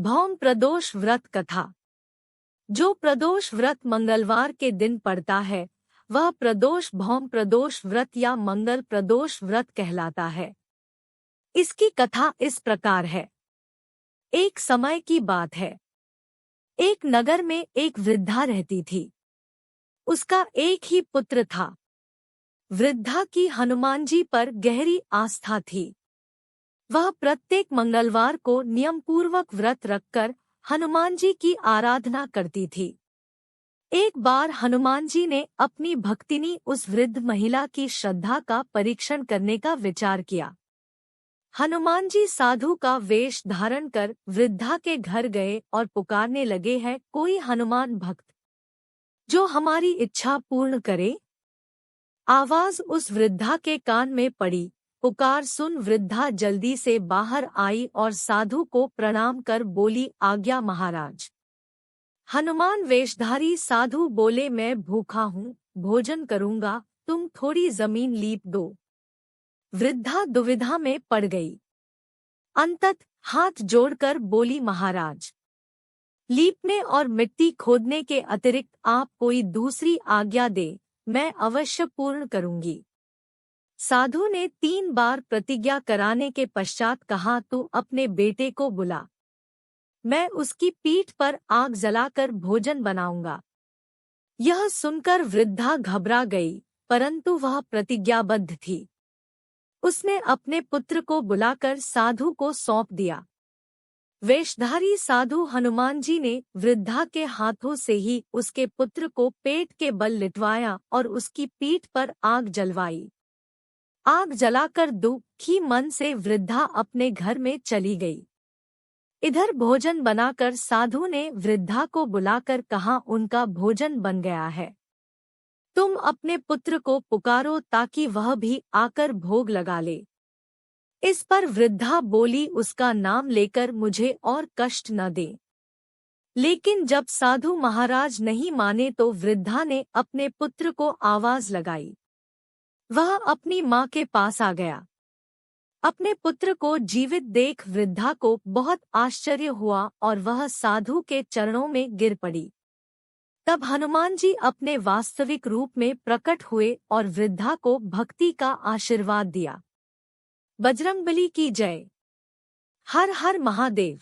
भौम प्रदोष व्रत कथा। जो प्रदोष व्रत मंगलवार के दिन पड़ता है वह प्रदोष भौम प्रदोष व्रत या मंगल प्रदोष व्रत कहलाता है। इसकी कथा इस प्रकार है। एक समय की बात है। एक नगर में एक वृद्धा रहती थी। उसका एक ही पुत्र था। वृद्धा की हनुमान जी पर गहरी आस्था थी। वह प्रत्येक मंगलवार को नियमपूर्वक व्रत रखकर हनुमान जी की आराधना करती थी। एक बार हनुमान जी ने अपनी भक्तिनी उस वृद्ध महिला की श्रद्धा का परीक्षण करने का विचार किया। हनुमान जी साधु का वेश धारण कर वृद्धा के घर गए और पुकारने लगे, है कोई हनुमान भक्त जो हमारी इच्छा पूर्ण करे? आवाज उस वृद्धा के कान में पड़ी। पुकार सुन वृद्धा जल्दी से बाहर आई और साधु को प्रणाम कर बोली, आज्ञा महाराज। हनुमान वेशधारी साधु बोले, मैं भूखा हूँ, भोजन करूँगा, तुम थोड़ी जमीन लीप दो। वृद्धा दुविधा में पड़ गई। अंतत हाथ जोड़कर बोली, महाराज, लीपने और मिट्टी खोदने के अतिरिक्त आप कोई दूसरी आज्ञा दे, मैं अवश्य पूर्ण करूँगी। साधु ने 3 बार प्रतिज्ञा कराने के पश्चात कहा, तू अपने बेटे को बुला, मैं उसकी पीठ पर आग जलाकर भोजन बनाऊंगा। यह सुनकर वृद्धा घबरा गई, परंतु वह प्रतिज्ञाबद्ध थी। उसने अपने पुत्र को बुलाकर साधु को सौंप दिया। वेशधारी साधु हनुमान जी ने वृद्धा के हाथों से ही उसके पुत्र को पेट के बल लिटवाया और उसकी पीठ पर आग जलवाई। आग जलाकर दुखी मन से वृद्धा अपने घर में चली गई। इधर भोजन बनाकर साधु ने वृद्धा को बुलाकर कहा, उनका भोजन बन गया है, तुम अपने पुत्र को पुकारो ताकि वह भी आकर भोग लगा ले। इस पर वृद्धा बोली, उसका नाम लेकर मुझे और कष्ट न दे। लेकिन जब साधु महाराज नहीं माने तो वृद्धा ने अपने पुत्र को आवाज लगाई। वह अपनी माँ के पास आ गया। अपने पुत्र को जीवित देख वृद्धा को बहुत आश्चर्य हुआ और वह साधु के चरणों में गिर पड़ी। तब हनुमान जी अपने वास्तविक रूप में प्रकट हुए और वृद्धा को भक्ति का आशीर्वाद दिया। बजरंगबली की जय। हर हर महादेव।